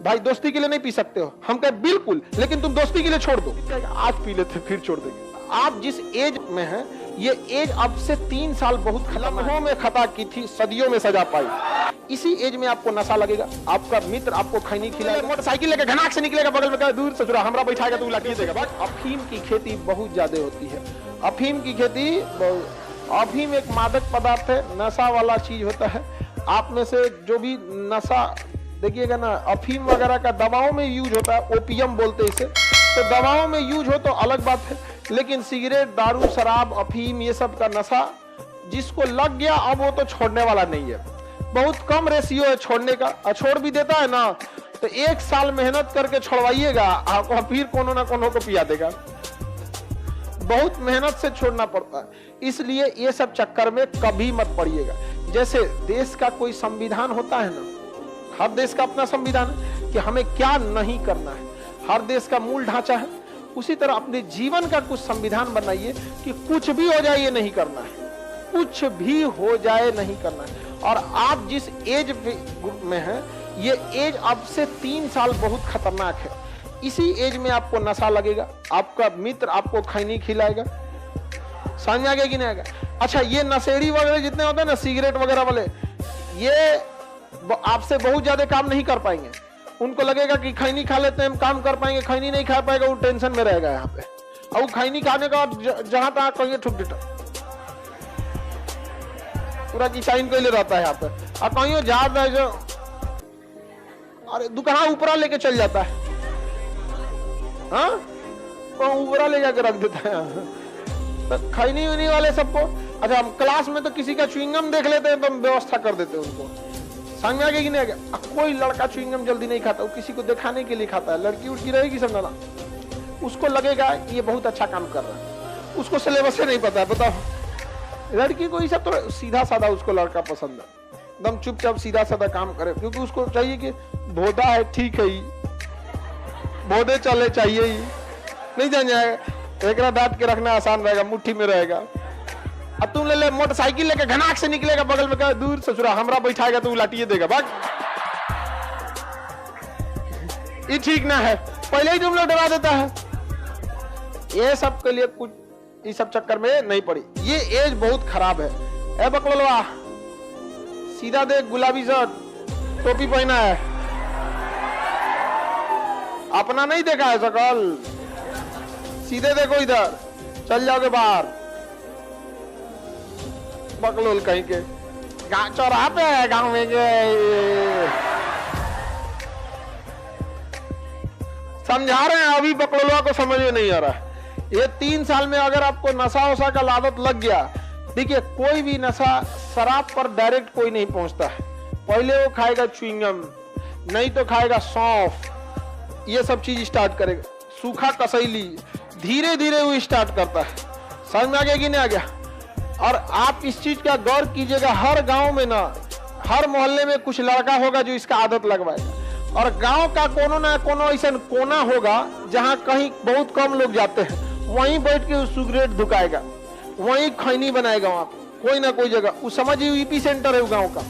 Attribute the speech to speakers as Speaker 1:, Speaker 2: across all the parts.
Speaker 1: भाई दोस्ती के लिए नहीं पी सकते हो। हम कहे बिल्कुल, लेकिन तुम दोस्ती के लिए छोड़ दो। आज पी लेते फिर छोड़ देंगे। आप जिस एज में हैं, ये एज अब से 3 साल बहुत लम्हों में खता की थी, सदियों में सजा पाई। इसी एज में आपको नशा लगेगा, आपका मित्र आपको खैनी खिलाएगा, मोटरसाइकिल लेकर घनाक से निकलेगा, बगल में कहे दूर से चुरा हमरा बैठाएगा तो लाठी देगा। अफीम की खेती बहुत ज्यादा होती है। अफीम की खेती, अफीम एक मादक पदार्थ है, नशा वाला चीज होता है। आप में से जो भी नशा देखिएगा ना, अफीम वगैरह का दवाओं में यूज होता है, ओपियम बोलते हैं इसे, तो दवाओं में यूज हो तो अलग बात है, लेकिन सिगरेट, दारू, शराब, अफीम, ये सब का नशा जिसको लग गया अब वो तो छोड़ने वाला नहीं है। बहुत कम रेशियो है छोड़ने का, और छोड़ भी देता है ना तो 1 साल मेहनत करके छोड़वाइएगा, आपको फिर कोनो ना कोनो को पिया देगा। बहुत मेहनत से छोड़ना पड़ता है, इसलिए ये सब चक्कर में कभी मत पड़िएगा। जैसे देश का कोई संविधान होता है ना, हर देश का अपना संविधान है कि हमें क्या नहीं करना है, हर देश का मूल ढांचा है। उसी तरह अपने जीवन का कुछ संविधान बनाइए कि कुछ भी हो जाए ये नहीं करना है, कुछ भी हो जाए नहीं करना है। और आप जिस एज ग्रुप में हैं, ये एज अब से 3 साल बहुत खतरनाक है। इसी एज में आपको नशा लगेगा, आपका मित्र आपको खैनी खिलाएगा, समझ आ गया कि नहीं आएगा। अच्छा, ये नशेड़ी वगैरह जितने होते हैं ना, सिगरेट वगैरह वाले, ये आपसे बहुत ज्यादा काम नहीं कर पाएंगे। उनको लगेगा कि खैनी खा लेते हैं हम काम कर पाएंगे, खैनी नहीं खा पाएगा, वो टेंशन में रहेगा यहाँ पे। और वो खैनी खाने का जहां तक कहिए ठुक देता, पूरा की साइन कैले रहता है यहाँ पे। और कहीं जहाज है जो, अरे दुकान ऊपरा लेके चल जाता है, हाँ तो ऊपरा ले जाकर रख देता है। तो खैनी उनी वाले सबको, अच्छा हम क्लास में तो किसी का च्युइंगम देख लेते हैं तो हम व्यवस्था कर देते हैं उनको, समझ में आ गया कि नहीं आ गया। कोई लड़का च्युइंगम जल्दी नहीं खाता, वो किसी को दिखाने के लिए खाता है। लड़की उड़की रहेगी समझना, उसको लगेगा ये बहुत अच्छा काम कर रहा है, उसको सिलेबस से नहीं पता है। बताओ, लड़की को ये सब तो सीधा साधा उसको लड़का पसंद है, एकदम चुपचाप सीधा साधा काम करे, क्योंकि उसको चाहिए कि भोदा है ठीक है ही, भोदे चले चाहिए ही, नहीं जान जाएगा, एक डांट के रखना आसान रहेगा, मुट्ठी में रहेगा। अब तुम ले मोटरसाइकिल लेके घनाक से निकलेगा, बगल में कहे दूर से चुरा हमरा बैठाएगा तो लाठी देगा, भाग। ये ठीक ना है, पहले ही तुम लोग डरा देता है। ये सब के लिए कुछ इस सब चक्कर में नहीं पड़ी। ये एज बहुत खराब है। ए बकलोलवा, सीधा देख, गुलाबी शर्ट, टोपी पहना है, अपना नहीं देखा है शकल, सीधे देखो इधर, चल जाओगे बाहर। बकलोल कहीं के चौराहा पे है गांव में के, समझा रहे हैं, अभी बकलोलवा को समझ में नहीं आ रहा है। ये 3 साल में अगर आपको नशा वशा का आदत लग गया, देखिए कोई भी नशा शराब पर डायरेक्ट कोई नहीं पहुंचता है। पहले वो खाएगा च्युइंगम, नहीं तो खाएगा सौंफ, ये सब चीज स्टार्ट करेगा, सूखा कसैली, धीरे धीरे वो स्टार्ट करता है। समझ में आ गया कि नहीं आ गया। और आप इस चीज का गौर कीजिएगा, हर गांव में ना, हर मोहल्ले में कुछ लड़का होगा जो इसका आदत लगवाएगा, और गांव का कोनो ना कोनो ऐसा कोना होगा जहां कहीं बहुत कम लोग जाते हैं, वहीं बैठ के वो सिगरेट धुकाएगा, वहीं खैनी बनाएगा, वहां कोई ना कोई जगह, वो समझिए ईपी सेंटर है गांव का।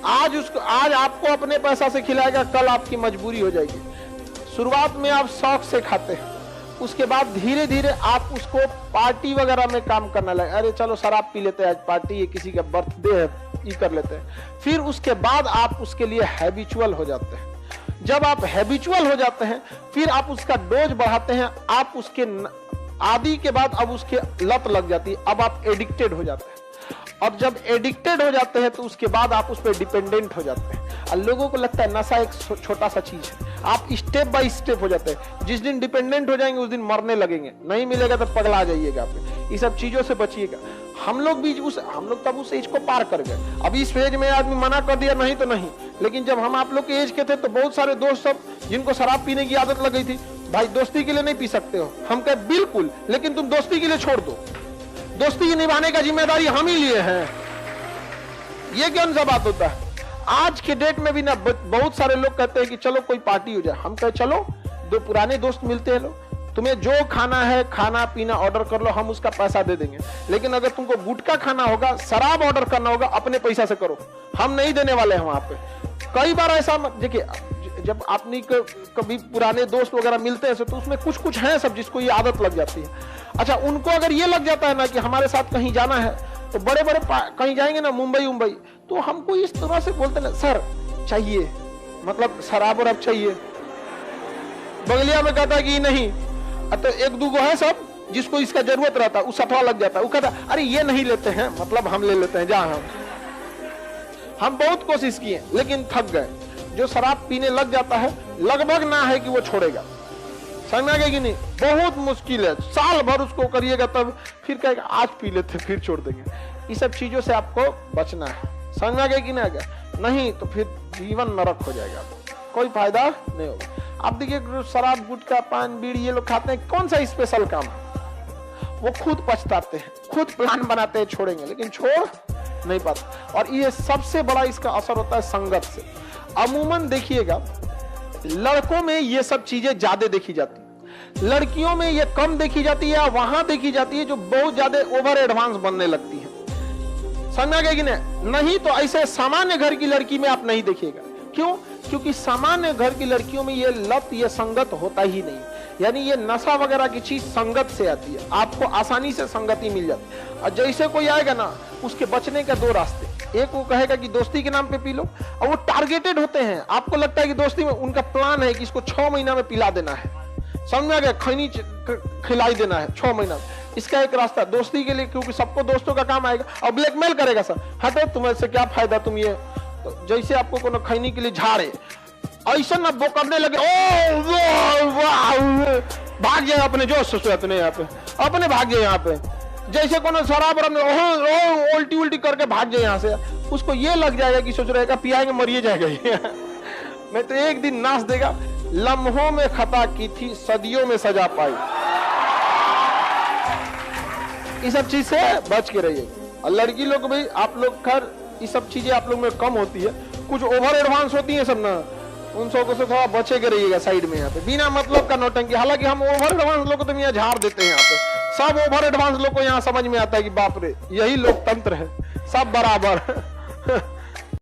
Speaker 1: आज आपको अपने पैसा से खिलाएगा, कल आपकी मजबूरी हो जाएगी। शुरुआत में आप शौक से खाते हैं, उसके बाद धीरे धीरे आप उसको पार्टी वगैरह में काम करने लगे। अरे चलो शराब पी लेते हैं, आज पार्टी है, किसी का बर्थडे है, ये कर लेते हैं। फिर उसके बाद आप उसके लिए हैबिचुअल हो जाते हैं। जब आप हैबिचुअल हो जाते हैं, फिर आप उसका डोज बढ़ाते हैं, आप उसके आदि के बाद अब उसके लत लग जाती है, अब आप एडिक्टेड हो जाते हैं। अब जब एडिक्टेड हो जाते हैं तो उसके बाद आप उस पर डिपेंडेंट हो जाते हैं। और लोगों को लगता है नशा एक छोटा सा चीज है, आप स्टेप बाय स्टेप हो जाते हैं। जिस दिन डिपेंडेंट हो जाएंगे उस दिन मरने लगेंगे, नहीं मिलेगा तो पगला जाइएगा। आप ये सब चीजों से बचिएगा। हम लोग तब उस एज को पार कर गए। अभी इस एज में आदमी मना कर दिया नहीं तो नहीं, लेकिन जब हम आप लोग के एज के थे तो बहुत सारे दोस्त सब जिनको शराब पीने की आदत लग गई थी, भाई दोस्ती के लिए नहीं पी सकते हो। हम कहे बिल्कुल, लेकिन तुम दोस्ती के लिए छोड़ दो, दोस्ती निभाने का जिम्मेदारी हम ही लिए हैं। ये कौन सा बात होता है। आज के डेट में भी ना बहुत सारे लोग कहते हैं कि चलो कोई पार्टी हो जाए। हम कहे चलो, 2 पुराने दोस्त मिलते हैं, लोग तुम्हें जो खाना है खाना पीना ऑर्डर कर लो, हम उसका पैसा दे देंगे। लेकिन अगर तुमको गुटखा खाना होगा, शराब ऑर्डर करना होगा, अपने पैसा से करो, हम नहीं देने वाले हैं वहां पे। कई बार ऐसा देखिए, जब आपने कभी पुराने दोस्त वगैरह मिलते हैं तो उसमें कुछ कुछ हैं सब जिसको ये आदत लग जाती है। अच्छा, उनको अगर ये लग जाता है ना कि हमारे साथ कहीं जाना है तो बड़े बड़े कहीं जाएंगे ना, मुंबई, तो हमको इस तरह से बोलते ना, सर चाहिए, मतलब शराब और अब चाहिए। बगलिया में कहता है कि नहीं, तो एक दो है सब जिसको इसका जरूरत रहता है, उस सठवा लग जाता है, वो कहता अरे ये नहीं लेते हैं, मतलब हम ले लेते हैं। जहां हम बहुत कोशिश किए लेकिन थक गए। जो शराब पीने लग जाता है लगभग ना है कि वो छोड़ेगा, समझ में आ गया कि नहीं? बहुत मुश्किल है, साल भर उसको करिएगा तब फिर कहेगा आज पी लेते फिर छोड़ देंगे। ये सब चीजों से आपको बचना है, समझ में आ गया कि नहीं आ गया? नहीं तो फिर जीवन नरक हो जाएगा, कोई फायदा नहीं होगा। आप देखिए शराब, गुटखा, पान, बीड़ी ये लोग खाते हैं, कौन सा स्पेशल काम है? वो खुद पछताते हैं, खुद प्लान बनाते हैं छोड़ेंगे, लेकिन छोड़ नहीं पाते। और ये सबसे बड़ा इसका असर होता है संगत से। अमूमन देखिएगा लड़कों में ये सब चीजें ज्यादा देखी जाती है, लड़कियों में ये कम देखी जाती है, वहां देखी जाती है जो बहुत ज्यादा ओवर एडवांस बनने लगती है। समझ आ गया कि नहीं तो ऐसे सामान्य घर की लड़की में आप नहीं देखिएगा। क्यों? क्योंकि सामान्य घर की लड़कियों में ये लत, ये संगत होता ही नहीं। यानी ये नशा वगैरह की चीज संगत से आती है, आपको आसानी से संगति मिल जाती है। और जैसे कोई आएगा ना, उसके बचने के दो रास्ते, एक वो कहेगा कि दोस्ती के नाम पे पी लो, और वो टारगेटेड होते हैं। आपको लगता है कि दोस्ती में उनका प्लान है कि इसको 6 महीना में पिला देना है, समझ में आ गया? खैनी खिलाई देना है 6 महीना में। इसका एक रास्ता दोस्ती के लिए, क्योंकि सबको दोस्तों का काम आएगा, और ब्लैकमेल करेगा, सर हटो तुम्हारे क्या फायदा, तुम ये तो जैसे आपको कोनो खैनी के लिए झाड़े ऐसा ना वो करने लगे, ओ भाग जाए अपने जोश से, अपने यहाँ पे अपने भाग जाए यहाँ पे, जैसे कोनो शराब उल्टी उल्टी करके भाग जाए यहाँ से। उसको ये लग जाएगा कि सोच रहेगा पियाएंगे मरिए जाएगा नहीं तो एक दिन नाच देगा। लम्हों में खता की थी, सदियों में सजा पाई। इस सब चीज से बच के रहिए। और लड़की लोग भी, आप लोग खैर ये सब चीजें आप लोग में कम होती है, कुछ ओवर एडवांस होती है सब ना, उन सबको से थोड़ा बचे के रहिएगा साइड में। यहाँ पे बिना मतलब का नौटंकी, हालांकि हम ओवर एडवांस लोग को तो यहाँ झाड़ देते हैं। यहाँ पे सब ओवर एडवांस लोग को यहाँ समझ में आता है कि बाप रे यही लोकतंत्र है, सब बराबर